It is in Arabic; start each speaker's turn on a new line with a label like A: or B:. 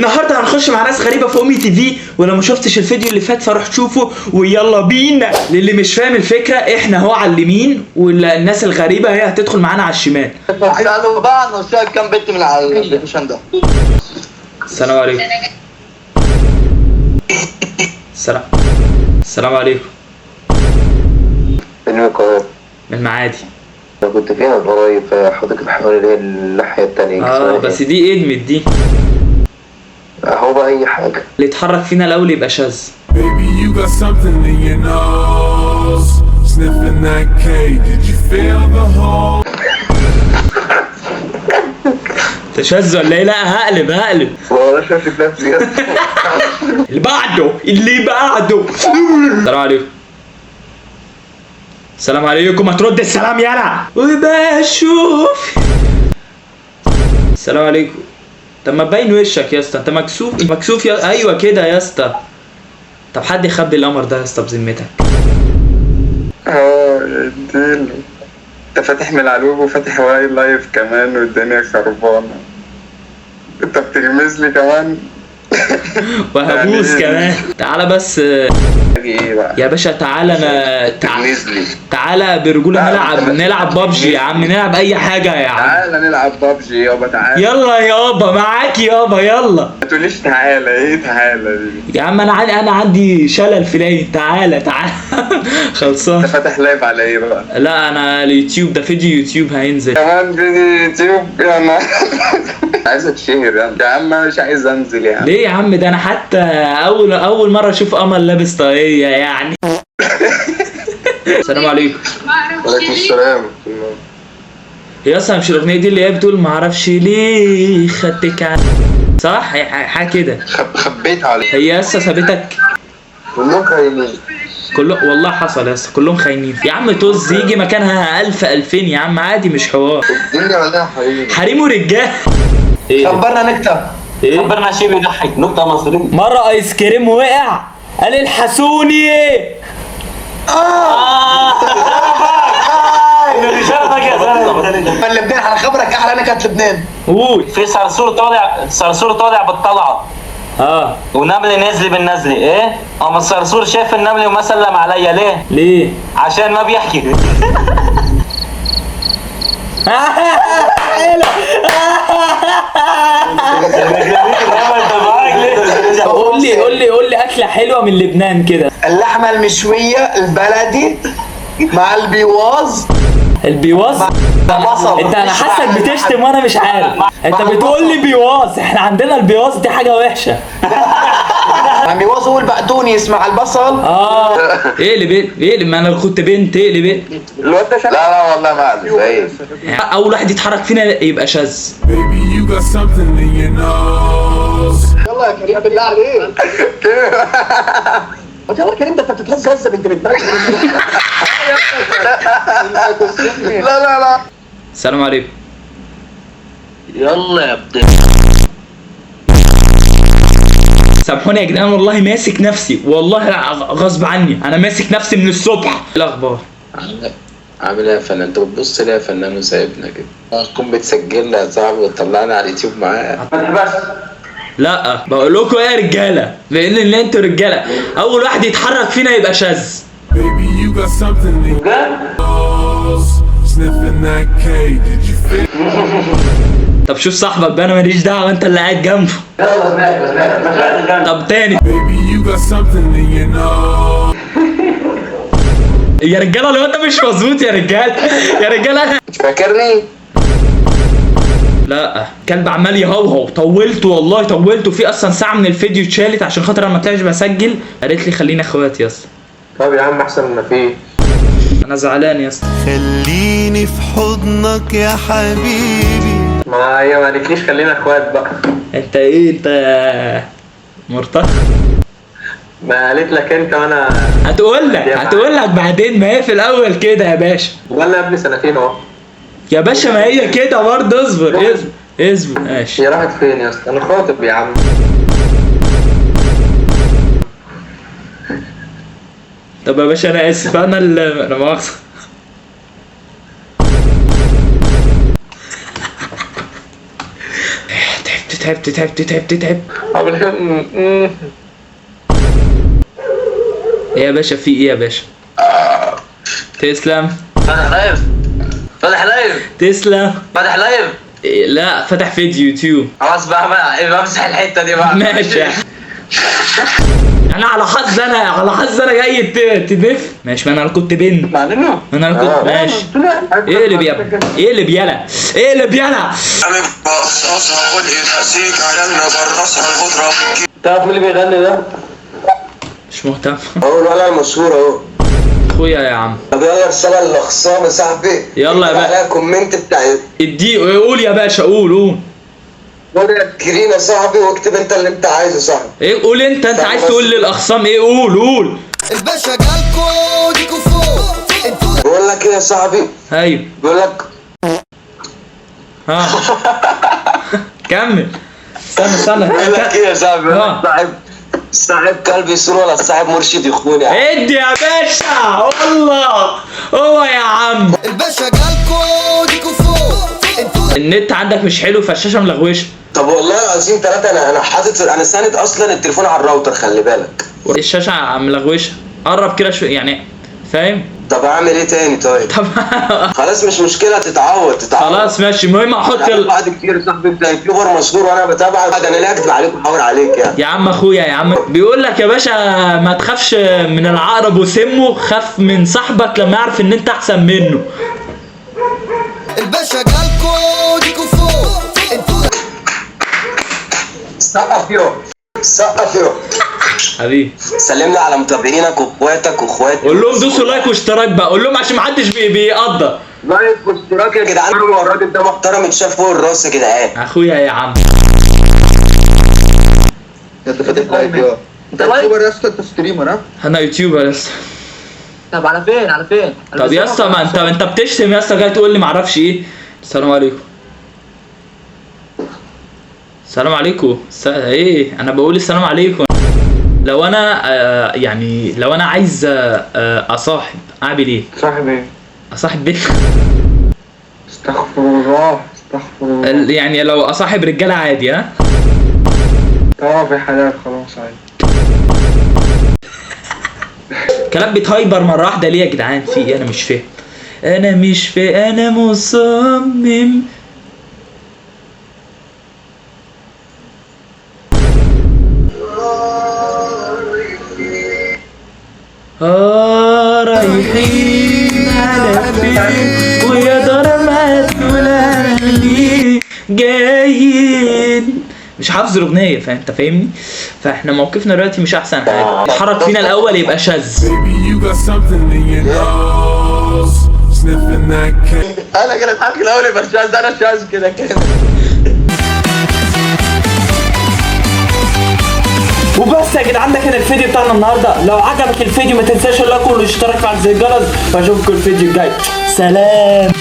A: النهارده هنخش مع ناس غريبه في امي تي في، ولو ما شفتش الفيديو اللي فات فروح تشوفه ويلا بينا. للي مش فاهم الفكره، احنا هو على اليمين والناس الغريبه هي هتدخل معانا على الشمال.
B: قالوا بقى نصيحة كام بنت من على الابلكيشن ده.
A: السلام عليكم. السلام عليكم.
C: من القاهرة.
A: من المعادي.
C: أنا كنت فيها قريب في حديقة الحيوان اللي هي الناحية التانية.
A: بس دي ادمت دي.
C: هو بقى أي حاجة.
A: اللي يتحرك فينا الأول يبقى شاذ.
D: Baby, you got something in your nose. Sniffing that K, did you feel the hole?
A: انت شاذ ولا ايه؟ لا هقلب.
C: والله شايف نفسي.
A: اللي بعده. السلام عليكم. ما ترد السلام يلا وبشوف. السلام عليكم. طب ما تبين وشك يا اسطى، انت مكسوف يا ايوه كده يا اسطى. طب حد يخبي القمر ده يا اسطى بذمتك.
E: اديله. انت فاتح من العلوب وفاتح وايد لايف كمان والدنيا خربانه. انت بتغمز لي كمان.
A: وهبوس كمان. تعالى بس
E: ايه بقى
A: يا باشا، تعالى تعالى برجوله نلعب بابجي يا عم، نلعب اي حاجه يا عم.
E: تعالى نلعب بابجي يابا. تعالى
A: يلا يابا، معاك يابا يلا.
E: ما تقوليش تعالى. ايه تعالى دي
A: يا عم انا عندي شلل في العين. تعالى خلصان.
E: انت فاتح لايف على ايه بقى؟
A: لا انا اليوتيوب ده فيديو يوتيوب هينزل
E: كمان فيديو يوتيوب يا عم. عايز اتشهر يا عم. مش عايز انزل يا عم.
A: ليه يا عم؟ ده انا حتى اول مره اشوف قمر لابس طاقيه يعني. السلام عليكم.
C: وعليكم السلام.
A: هي اصلا مش الاغنيه دي اللي هي بتقول معرفش ليه خدتك صح؟ حاجه كده.
C: خبيت عليه.
A: هي لسه سابتك.
C: كلهم خاينين.
A: والله حصل يا اسطى، كلهم خاينين يا عم. طز يجي مكانها 1000 2000 يا عم عادي، مش حوار.
C: الدنيا عليها
A: حريم ورجال.
B: خبرنا نكتة.
F: خبرنا شيء بيضحك. نكتة مصرية.
A: مرة ايس كريم وقع قال الحسوني.
B: لبنان على خبرك احلى نكت لبنان.
A: قول.
F: في صرصور طالع بالطلعة. ونمل نزل بالنزل. ايه؟ اما الصرصور شاف النمل وما سلم عليا. ليه؟ عشان ما بيحكي.
A: قول لي اكله حلوه من لبنان كده.
B: اللحمه المشويه البلدي مع البيواز. بصل.
A: انت انا حاسك بتشتم وانا مش عارف. انت بتقول لي بيواز، احنا عندنا البيواز دي حاجه وحشه.
B: البيواز هو البقدونس مع البصل.
A: اقلب ما انا كنت بنت. اقلب.
E: الواد ده
C: لا والله ما أعرف.
A: اول واحد يتحرك فينا يبقى شاذ.
D: Baby, you got something in your nose.
B: يلا يا كريم بالله عليك. يلا كريم ده انت بتتهز بنت بتبرد.
E: لا
A: السلام عليكم.
F: يلا يا ابني.
A: سامحوني يا جدعان، والله ماسك نفسي، والله غصب عني انا ماسك نفسي من الصبح. ايه الاخبار؟
C: عامل ايه يا فنان؟ انت بتبص ليه يا فنان وسايبنا كده؟ تكون بتسجل لي يا صاحبي وتطلعني على اليوتيوب معاك.
A: لا بقول لكم ايه يا رجاله، لان انتوا رجاله، اول واحد يتحرك فينا يبقى شاذ.
D: Baby, you got something in your nose. Sniffing that K, did you feel?
A: طب شوف صاحبك بقى، انا ماليش دعوه، انت اللي قاعد جنبه. طب تاني.
D: Baby, you got something in your nose.
A: يا رجاله لو انت مش مظبوط يا رجاله.
C: مش فاكرني؟
A: لا كلب عمال يهوهو. طولت والله طولت، في اصلا ساعه من الفيديو اتشالت عشان خاطر انا ما طلعتش بسجل. قالت لي خلينا اخوات يا اسطى.
C: طب يا عم احسن ما فيه.
A: انا زعلان يا اسطى.
G: خليني في حضنك يا حبيبي.
C: ما هي ما قالتليش خلينا اخوات بقى.
A: انت ايه انت مرتخ؟
C: ما قالت لك انت وانا
A: هتقول لك بعدين، ما هي في الاول كده يا باشا.
C: ولا قبل سنتين اهو
A: يا باشا، ما هي كده برضه. اصبر ماشي.
C: هي راحت فين يا اسطى؟ انا خاطب يا عم.
A: طب يا باشا انا اسف، انا مؤاخذة. تعبت تعبت.
C: عامل
A: ايه يا باشا، في ايه يا باشا؟ تسلم.
F: فاتح لايف
A: تسلم.
F: فاتح لايف.
A: إيه، لا فتح فيديو يوتيوب.
F: خلاص بقى بمسح الحته دي بقى.
A: ماشي. انا على حظ انا جاي تدف. ماشي، ما انا كنت بنت.
C: معلنا
A: ما انا كنت ماشي. اقلب يا ابني، اقلب يلا.
C: تعرف مين اللي بيغني ده؟
A: مش مهتم.
C: هو الولد المشهور اهو.
A: اخويا يا عم.
C: طب يلا رسالة للأخصام يا صاحبي.
A: يلا يا باشا.
C: عليها كومنت بتاع
A: قول يا باشا، قول.
C: قول يا كريم يا صاحبي، واكتب انت اللي انت عايزه يا صاحبي.
A: ايه قول انت عايز تقول للاخصام ايه؟ قول.
G: الباشا جالكو ديكو فوق انتوا.
C: بقول لك ايه يا صاحبي؟
A: ايوه.
C: بقول لك
A: ها. كمل. استنى.
C: بقول لك ايه يا صاحبي؟ صاحب كلب يسور ولا صاحب مرشد يخون يعني.
A: ادي يا باشا والله. هو يا عم
G: الباشا جالكو ديكو فوق انتوا.
A: النت عندك مش حلو فالشاشه ملغوشه.
C: طب والله العظيم ثلاثة انا حاطط، انا ساند اصلا التليفون على الراوتر، خلي بالك.
A: الشاشه ملغوشه. قرب كده شويه يعني، فاهم؟
C: طب اعمل ايه تاني طيب؟
A: طب
C: خلاص مش مشكلة، تتعود.
A: خلاص ماشي. المهم احط
C: بعد كتير يا صاحبي، انت يوتيوبر مشهور وانا بتابعك، انا ليه اكذب عليك واحاور عليك يعني؟
A: يا عم اخويا يا عم بيقول لك يا باشا ما تخافش من العقرب وسمه، خاف من صاحبك لما يعرف ان انت احسن منه.
G: الباشا جالكو ديكو فوق انتوا.
C: سقف يو
A: حبيبي
C: سلمنا على متابعينك واخواتك واخواتي.
A: قول لهم دوسوا لايك واشتراك بقى، قول لهم عشان محدش بيقدر.
C: لايك واشتراك يا جدعان، هو الراجل ده محترم اتشاف فوق الراس يا جدعان.
A: اخويا يا عم.
B: انت فاتح لايف يا انت يوتيوبر يا اسطى، انت ستريمر ها؟
A: انا يوتيوبر يا اسطى.
F: طب على فين؟
A: طب يا اسطى ما انت بتشتم يا اسطى، جاي تقول لي معرفش ايه. السلام عليكم. السلام عليكم. ايه انا بقول السلام عليكم. لو انا يعني لو انا عايز اصاحب اعمل ايه؟
E: صاحب ايه؟
A: اصاحب بنت.
E: استغفر الله.
A: يعني لو اصاحب رجاله عادي ها؟
E: في حلال خلاص عادي.
A: كلام بيتهايبر مره واحده ليه يا جدعان؟ في ايه؟ انا مش فاهم. انا مصمم. رايحين على فين ويا دار ما تقول اهلي جايين. مش حافظ الاغنيه انت فاهمني؟ فاحنا موقفنا دلوقتي مش احسن حاجه. اتحرك فينا الاول يبقى شاذ.
D: Baby, you got something in your nose, sniffing that cake.
B: انا كده اتحرك الاول يبقى الشاذ ده، انا شاذ كده.
A: وبس يا جدعان، ده كان الفيديو بتاعنا النهارده. لو عجبك الفيديو ما تنساش اللايك والاشتراك وفعل زر الجرس، واشوفكم الفيديو الجاي. سلام.